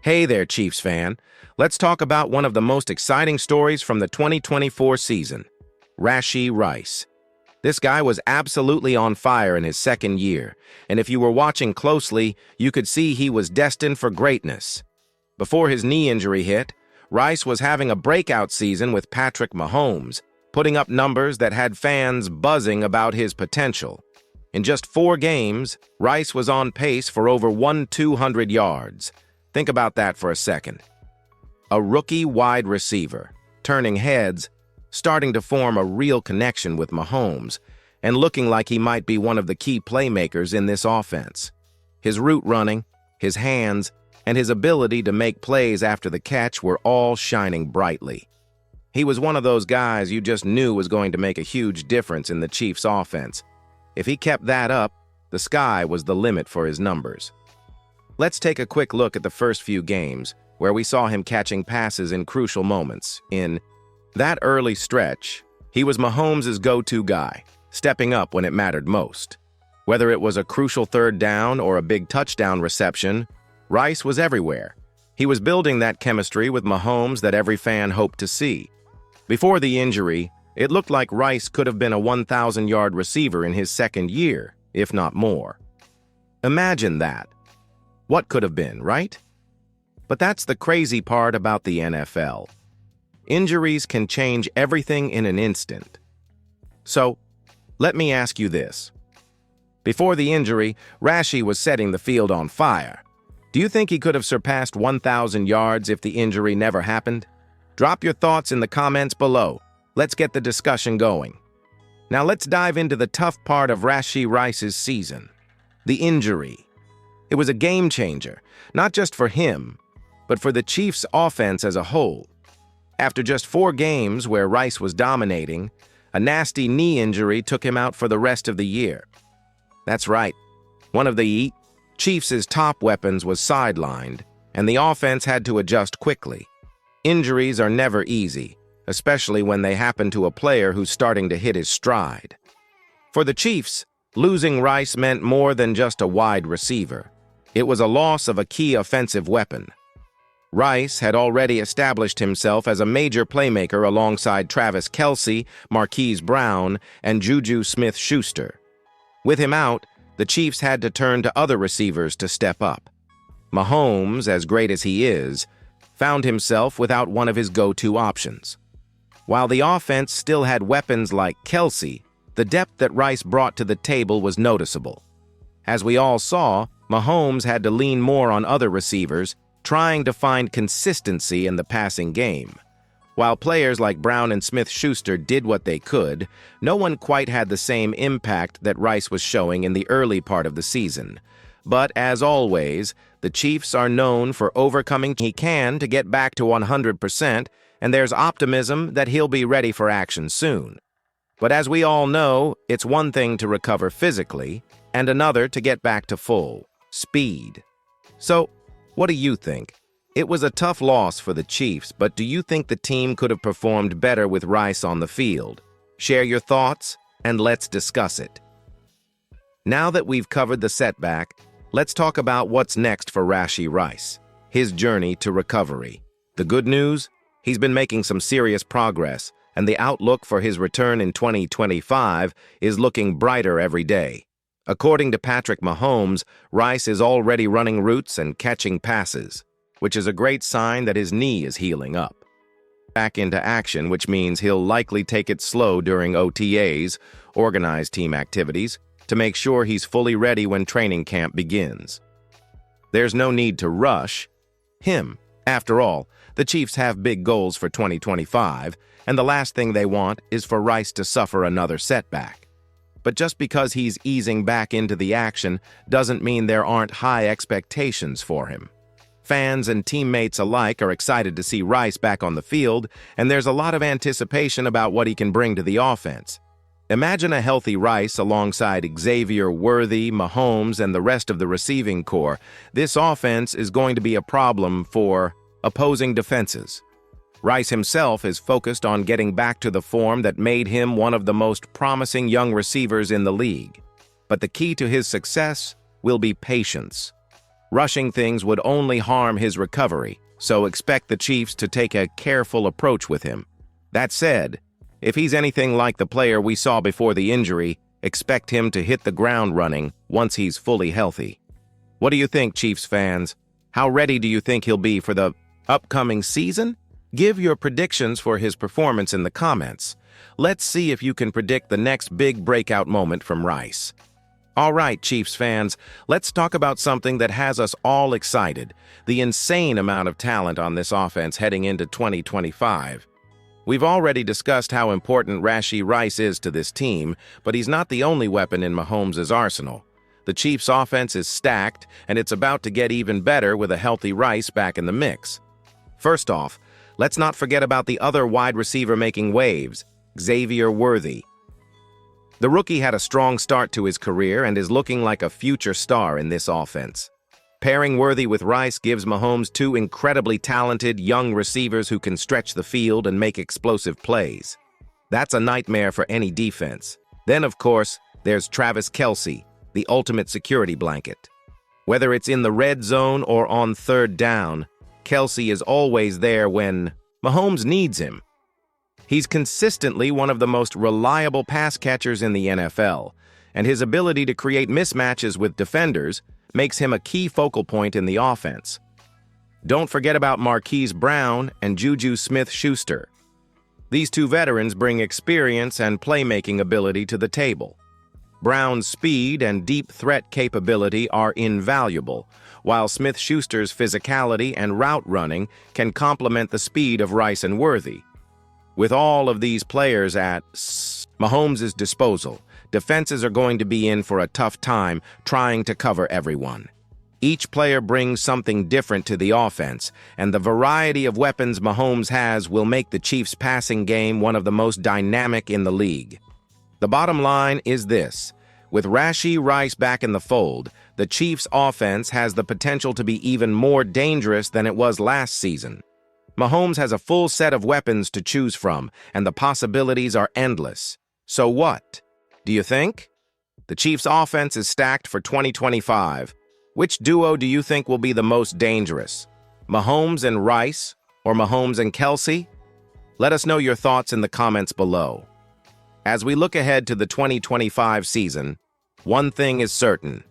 Hey there, Chiefs fan. Let's talk about one of the most exciting stories from the 2024 season, Rashee Rice. This guy was absolutely on fire in his second year, and if you were watching closely, you could see he was destined for greatness. Before his knee injury hit, Rice was having a breakout season with Patrick Mahomes, putting up numbers that had fans buzzing about his potential. In just 4 games, Rice was on pace for over 200 yards. Think about that for a second. A rookie wide receiver, turning heads, starting to form a real connection with Mahomes, and looking like he might be one of the key playmakers in this offense. His route running, his hands, and his ability to make plays after the catch were all shining brightly. He was one of those guys you just knew was going to make a huge difference in the Chiefs' offense. If he kept that up, the sky was the limit for his numbers. Let's take a quick look at the first few games, where we saw him catching passes in crucial moments. In that early stretch, he was Mahomes' go-to guy, stepping up when it mattered most. Whether it was a crucial third down or a big touchdown reception, Rice was everywhere. He was building that chemistry with Mahomes that every fan hoped to see. Before the injury, it looked like Rice could have been a 1,000-yard receiver in his second year, if not more. Imagine that. What could have been, right? But that's the crazy part about the NFL. Injuries can change everything in an instant. So, let me ask you this. Before the injury, Rashee was setting the field on fire. Do you think he could have surpassed 1,000 yards if the injury never happened? Drop your thoughts in the comments below. Let's get the discussion going. Now let's dive into the tough part of Rashee Rice's season, the injury. It was a game changer, not just for him, but for the Chiefs' offense as a whole. After just 4 games where Rice was dominating, a nasty knee injury took him out for the rest of the year. That's right, one of the Chiefs' top weapons was sidelined, and the offense had to adjust quickly. Injuries are never easy, especially when they happen to a player who's starting to hit his stride. For the Chiefs, losing Rice meant more than just a wide receiver. It was a loss of a key offensive weapon. Rice had already established himself as a major playmaker alongside Travis Kelce, Marquise Brown, and Juju Smith-Schuster. With him out, the Chiefs had to turn to other receivers to step up. Mahomes, as great as he is, found himself without one of his go-to options. While the offense still had weapons like Kelce, the depth that Rice brought to the table was noticeable. As we all saw, Mahomes had to lean more on other receivers, trying to find consistency in the passing game. While players like Brown and Smith-Schuster did what they could, no one quite had the same impact that Rice was showing in the early part of the season. But as always, the Chiefs are known for overcoming he can to get back to 100%, and there's optimism that he'll be ready for action soon. But as we all know, it's one thing to recover physically, and another to get back to full speed. So, what do you think? It was a tough loss for the Chiefs, but do you think the team could have performed better with Rice on the field? Share your thoughts, and let's discuss it. Now that we've covered the setback, let's talk about what's next for Rashee Rice, his journey to recovery. The good news? He's been making some serious progress, and the outlook for his return in 2025 is looking brighter every day. According to Patrick Mahomes, Rice is already running routes and catching passes, which is a great sign that his knee is healing up. Back into action, which means he'll likely take it slow during OTAs, organized team activities, to make sure he's fully ready when training camp begins. There's no need to rush him. After all, the Chiefs have big goals for 2025, and the last thing they want is for Rice to suffer another setback. But just because he's easing back into the action doesn't mean there aren't high expectations for him. Fans and teammates alike are excited to see Rice back on the field, and there's a lot of anticipation about what he can bring to the offense. Imagine a healthy Rice alongside Xavier Worthy, Mahomes, and the rest of the receiving corps. This offense is going to be a problem for opposing defenses. Rice himself is focused on getting back to the form that made him one of the most promising young receivers in the league. But the key to his success will be patience. Rushing things would only harm his recovery, so expect the Chiefs to take a careful approach with him. That said, if he's anything like the player we saw before the injury, expect him to hit the ground running once he's fully healthy. What do you think, Chiefs fans? How ready do you think he'll be for the upcoming season? Give your predictions for his performance in the comments. Let's see if you can predict the next big breakout moment from Rice. All right, Chiefs fans, let's talk about something that has us all excited, the insane amount of talent on this offense heading into 2025. We've already discussed how important Rashee Rice is to this team, but he's not the only weapon in Mahomes' arsenal. The Chiefs' offense is stacked, and it's about to get even better with a healthy Rice back in the mix. First off, let's not forget about the other wide receiver making waves, Xavier Worthy. The rookie had a strong start to his career and is looking like a future star in this offense. Pairing Worthy with Rice gives Mahomes two incredibly talented young receivers who can stretch the field and make explosive plays. That's a nightmare for any defense. Then, of course, there's Travis Kelce, the ultimate security blanket. Whether it's in the red zone or on third down, Kelce is always there when Mahomes needs him. He's consistently one of the most reliable pass catchers in the NFL, and his ability to create mismatches with defenders makes him a key focal point in the offense. Don't forget about Marquise Brown and Juju Smith-Schuster. These two veterans bring experience and playmaking ability to the table. Brown's speed and deep threat capability are invaluable, while Smith-Schuster's physicality and route running can complement the speed of Rice and Worthy. With all of these players at Mahomes' disposal, defenses are going to be in for a tough time trying to cover everyone. Each player brings something different to the offense, and the variety of weapons Mahomes has will make the Chiefs' passing game one of the most dynamic in the league. The bottom line is this: with Rashee Rice back in the fold, the Chiefs' offense has the potential to be even more dangerous than it was last season. Mahomes has a full set of weapons to choose from, and the possibilities are endless. So what? Do you think? The Chiefs' offense is stacked for 2025. Which duo do you think will be the most dangerous? Mahomes and Rice, or Mahomes and Kelce? Let us know your thoughts in the comments below. As we look ahead to the 2025 season, one thing is certain: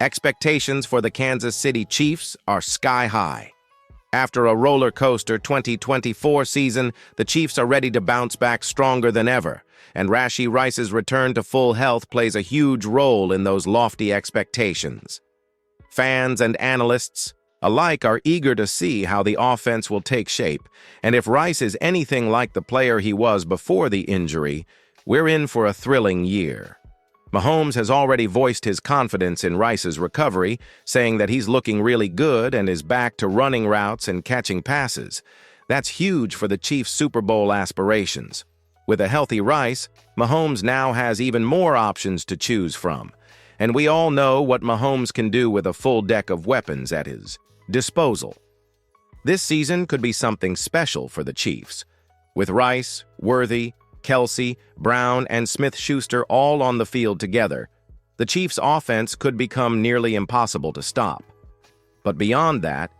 expectations for the Kansas City Chiefs are sky high. After a roller coaster 2024 season, the Chiefs are ready to bounce back stronger than ever, and Rashee Rice's return to full health plays a huge role in those lofty expectations. Fans and analysts alike are eager to see how the offense will take shape, and if Rice is anything like the player he was before the injury, we're in for a thrilling year. Mahomes has already voiced his confidence in Rice's recovery, saying that he's looking really good and is back to running routes and catching passes. That's huge for the Chiefs' Super Bowl aspirations. With a healthy Rice, Mahomes now has even more options to choose from. And we all know what Mahomes can do with a full deck of weapons at his disposal. This season could be something special for the Chiefs. With Rice, Worthy, Kelce, Brown, and Smith-Schuster all on the field together, the Chiefs' offense could become nearly impossible to stop. But beyond that,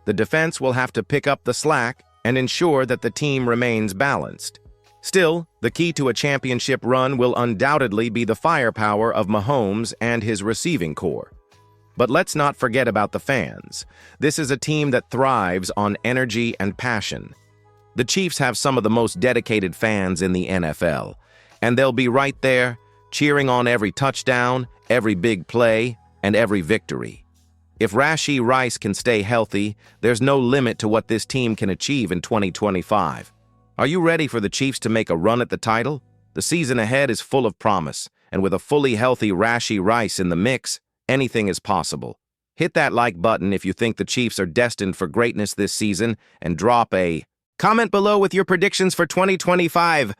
the defense will have to pick up the slack and ensure that the team remains balanced. Still, the key to a championship run will undoubtedly be the firepower of Mahomes and his receiving corps. But let's not forget about the fans. This is a team that thrives on energy and passion. The Chiefs have some of the most dedicated fans in the NFL, and they'll be right there, cheering on every touchdown, every big play, and every victory. If Rashee Rice can stay healthy, there's no limit to what this team can achieve in 2025. Are you ready for the Chiefs to make a run at the title? The season ahead is full of promise, and with a fully healthy Rashee Rice in the mix, anything is possible. Hit that like button if you think the Chiefs are destined for greatness this season, and drop a comment below with your predictions for 2025.